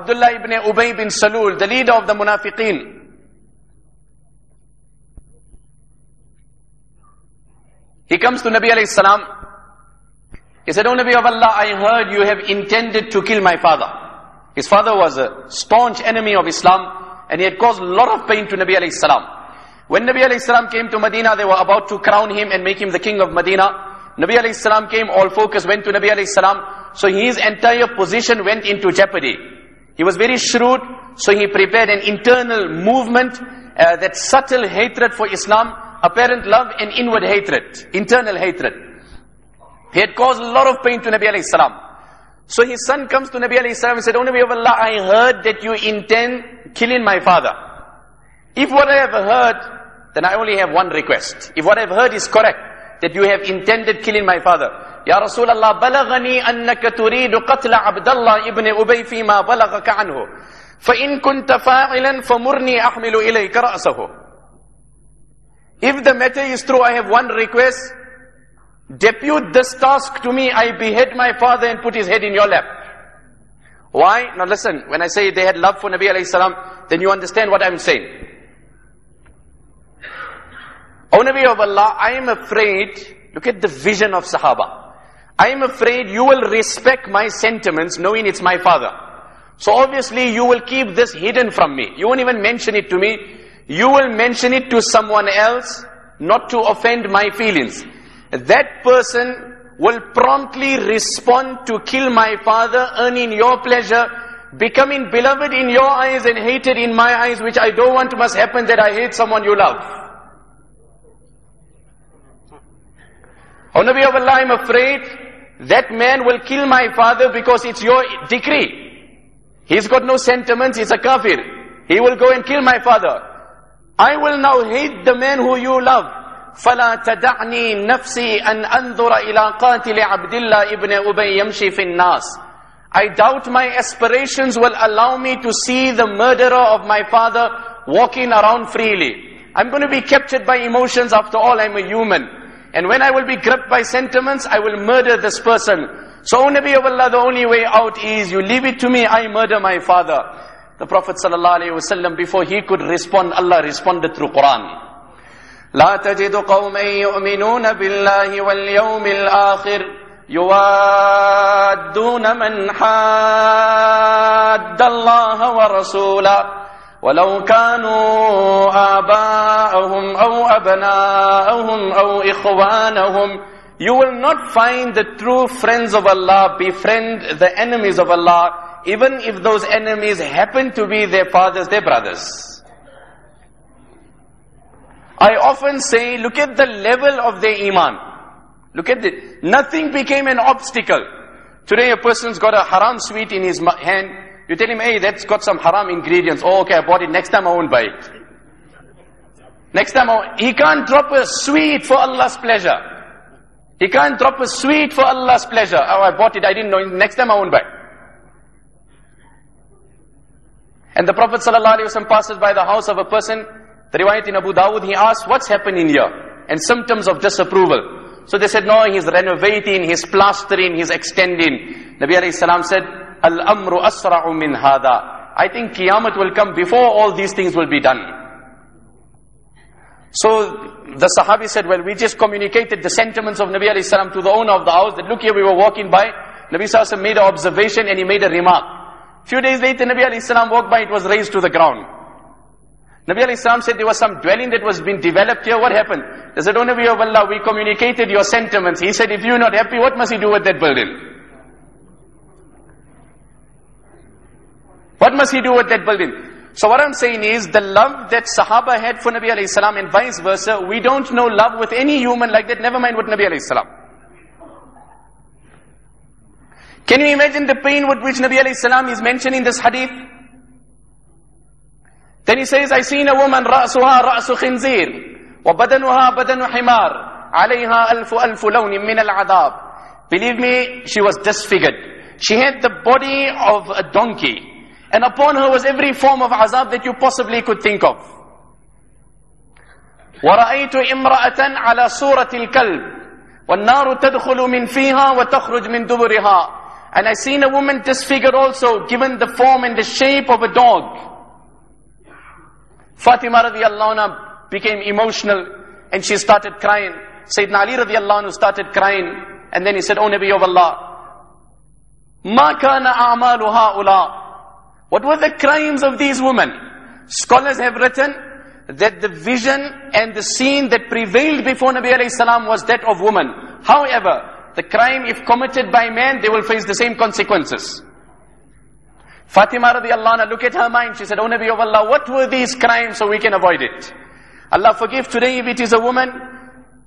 Abdullah ibn Ubay bin Salul, the leader of the Munafiqeen. He comes to Nabi alayhi salam. He said, "O Nabi of Allah, I heard you have intended to kill my father." His father was a staunch enemy of Islam, and he had caused a lot of pain to Nabi alayhi salam. When Nabi alayhi salam came to Medina, they were about to crown him and make him the king of Medina. Nabi alayhi salam came, all focus went to Nabi alayhi salam. So his entire position went into jeopardy. He was very shrewd, so he prepared an internal movement, that subtle hatred for Islam, apparent love and inward hatred, internal hatred. He had caused a lot of pain to Nabi alayhi salam. So his son comes to Nabi alayhi salam and said, "O Nabi of Allah, I heard that you intend killing my father. If what I have heard, then I only have one request. If what I have heard is correct, that you have intended killing my father. Ya Rasulallah, balagani annaka turidu qatla Abdullah ibn Ubay fima balagaka anhu. Fa in kunta fa'ilan famurni ahmilu ilayka ra'sahu." If the matter is true, I have one request. Depute this task to me, I behead my father and put his head in your lap. Why? Now listen, when I say they had love for Nabi alayhi salam, then you understand what I'm saying. O Nabi of Allah, I am afraid, look at the vision of Sahaba. I am afraid you will respect my sentiments knowing it's my father. So obviously you will keep this hidden from me. You won't even mention it to me. You will mention it to someone else, not to offend my feelings. That person will promptly respond to kill my father, earning your pleasure, becoming beloved in your eyes and hated in my eyes, which I don't want must happen, that I hate someone you love. O Nabi of Allah, I'm afraid that man will kill my father because it's your decree. He's got no sentiments, he's a kafir. He will go and kill my father. I will now hate the man who you love. فَلَا تَدَعْنِي نَفْسِي أَنْ أَنْظُرَ إِلَىٰ قَاتِلِ عَبْدِ اللَّهِ ibn Ubay يَمْشِي فِي النَّاسِ. I doubt my aspirations will allow me to see the murderer of my father walking around freely. I'm going to be captured by emotions, after all I'm a human. And when I will be gripped by sentiments, I will murder this person. So, O Nabi of Allah, the only way out is, you leave it to me, I murder my father. The Prophet ﷺ, before he could respond, Allah responded through Quran. لا تجد قوما يؤمنون بالله واليوم الآخر يوادون من حاد الله ورسوله ولو كانوا آباءهم أو أبناءهم أو إخوانهم. You will not find the true friends of Allah befriend the enemies of Allah, even if those enemies happen to be their fathers, their brothers. I often say, look at the level of their iman. Look at it. Nothing became an obstacle. Today a person's got a haram sweet in his hand. You tell him, hey, that's got some haram ingredients. Oh, okay, I bought it. Next time I won't buy it. Next time he can't drop a sweet for Allah's pleasure. He can't drop a sweet for Allah's pleasure. Oh, I bought it. I didn't know. Next time I won't buy. And the Prophet ﷺ passes by the house of a person. The riwayat in Abu Dawud, he asked, what's happening here? And symptoms of disapproval. So they said, no, he's renovating, he's plastering, he's extending. Nabi alayhi salam said, Al-amru asra'u min hada. I think Qiyamah will come before all these things will be done. So the Sahabi said, well, we just communicated the sentiments of Nabi alayhi salam to the owner of the house, that look here, we were walking by. Nabi sallallahu alayhi wasallam made an observation and he made a remark. Few days later, Nabi alayhi salam walked by, it was raised to the ground. Nabi alayhi salam said there was some dwelling that was being developed here. What happened? They said, O Nabi of Allah, we communicated your sentiments. He said, if you're not happy, what must he do with that building? What must he do with that building? So what I'm saying is, the love that Sahaba had for Nabi alayhi salam and vice versa, we don't know love with any human like that, never mind with Nabi alayhi salam. Can you imagine the pain with which Nabi alayhi salam is mentioning this hadith? Then he says, I seen a woman, رَأْسُهَا رَأْسُ خِنْزِيرٍ وَبَدَنُهَا بَدَنُ حِمَارٍ عَلَيْهَا أَلْفُ لَوْنٍ مِّنَ الْعَذَابِ. Believe me, she was disfigured. She had the body of a donkey. And upon her was every form of azab that you possibly could think of. وَرَأَيْتُ إِمْرَأَةً عَلَى صُورَةِ الْكَلْبِ وَالنَّارُ تَدْخُلُ مِنْ فِيهَا وَتَخْرُجْ مِنْ دُبُرِهَا. And I seen a woman disfigured also, given the form and the shape of a dog. Fatima radiallahu anha became emotional and she started crying. Sayyidina Ali radiallahu anhu started crying, and then he said, "O Nabi of Allah, ma kana a'malu ha'ula." What were the crimes of these women? Scholars have written that the vision and the scene that prevailed before Nabi alayhi salam was that of woman. However, the crime, if committed by man, they will face the same consequences. Fatima radiallahu anha, look at her mind. She said, "O Nabi of Allah, what were these crimes so we can avoid it?" Allah forgive today if it is a woman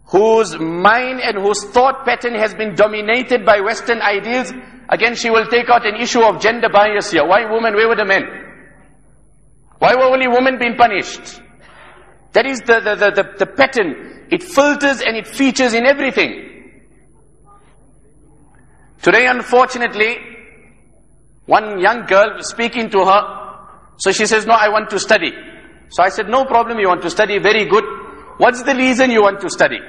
whose mind and whose thought pattern has been dominated by Western ideals. Again, she will take out an issue of gender bias here. Why women? Where were the men? Why were only women being punished? That is the pattern. It filters and it features in everything. Today, unfortunately, one young girl was speaking to her. So she says, "No, I want to study." So I said, "No problem, you want to study, very good. What's the reason you want to study?"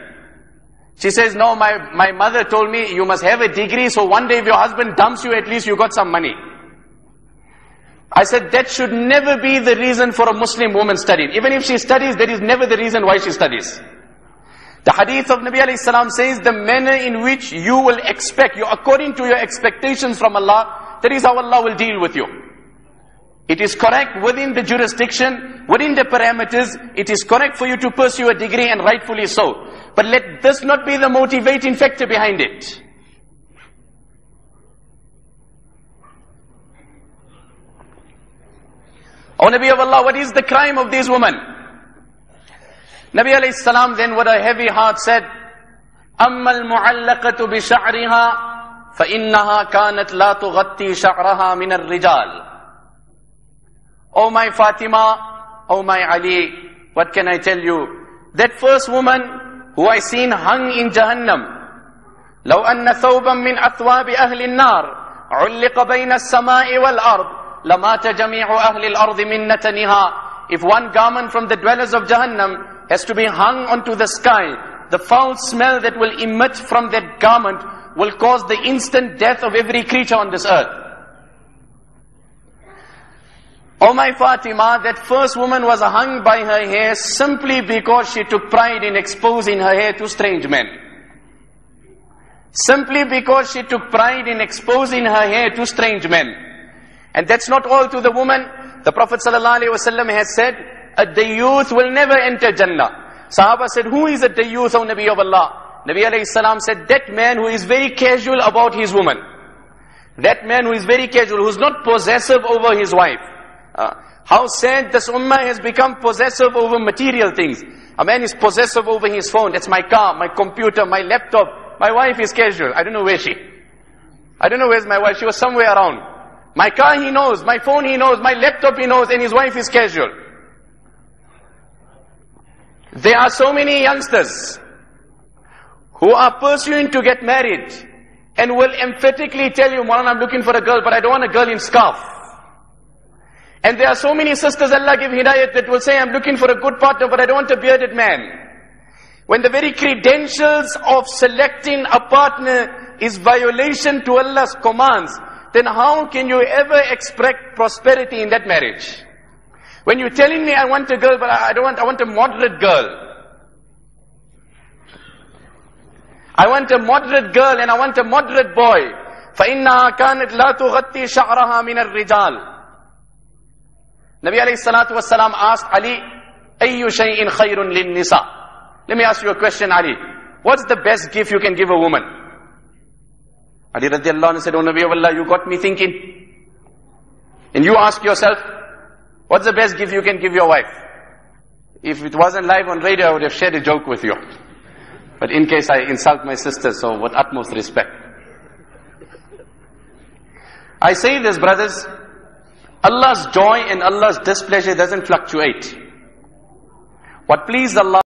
She says, "No, my mother told me you must have a degree, so one day if your husband dumps you, at least you got some money." I said, that should never be the reason for a Muslim woman studying. Even if she studies, that is never the reason why she studies. The hadith of Nabi alayhi salam says, the manner in which you will expect, according to your expectations from Allah, that is how Allah will deal with you. It is correct within the jurisdiction, within the parameters, it is correct for you to pursue a degree, and rightfully so. But let this not be the motivating factor behind it. O Nabi of Allah, what is the crime of these women? Nabi alayhi salam then with a heavy heart said, أَمَّا الْمُعَلَّقَةُ بِشَعْرِهَا فَإِنَّهَا كَانَتْ لَا تُغَطِّي شَعْرَهَا مِنَ الرِّجَالِ. O my Fatima, O my Ali, what can I tell you? That first woman who I seen hung in Jahannam, لو أن ثوبا من أثواب أهل النار علق بين السماء والأرض لمات جميع أهل الأرض من نتنها. If one garment from the dwellers of Jahannam has to be hung onto the sky, the foul smell that will emit from that garment will cause the instant death of every creature on this earth. O my Fatima, that first woman was hung by her hair simply because she took pride in exposing her hair to strange men. Simply because she took pride in exposing her hair to strange men. And that's not all to the woman. The Prophet ﷺ has said, a dayyuth will never enter Jannah. Sahaba said, who is a dayyuth, O Nabi of Allah? Nabi alayhi salam said, that man who is very casual about his woman. That man who is very casual, who is not possessive over his wife. How sad this ummah has become possessive over material things. A man is possessive over his phone. That's my car, my computer, my laptop. My wife is casual. I don't know where she. I don't know where's my wife. She was somewhere around. My car he knows, my phone he knows, my laptop he knows, and his wife is casual. There are so many youngsters who are pursuing to get married and will emphatically tell you, Maulana, I'm looking for a girl, but I don't want a girl in scarf. And there are so many sisters, Allah give hidayat, that will say, I'm looking for a good partner, but I don't want a bearded man. When the very credentials of selecting a partner is violation to Allah's commands, then how can you ever expect prosperity in that marriage? When you're telling me I want a girl, but I want a moderate girl. I want a moderate girl and I want a moderate boy. فَإِنَّهَا كَانَتْ لَا تُغَطِّي شَعْرَهَا مِنَ الرِّجَالِ. Nabi alayhi salatu wasalam asked Ali, أَيُّ شَيْءٍ خَيْرٌ لِلنِّسَىٰ. Let me ask you a question, Ali. What's the best gift you can give a woman? Ali radiallahu anhu said, Oh Nabi of Allah, you got me thinking. And you ask yourself, what's the best gift you can give your wife? If it wasn't live on radio, I would have shared a joke with you. But in case I insult my sister, so with utmost respect. I say this, brothers, Allah's joy and Allah's displeasure doesn't fluctuate. What pleased Allah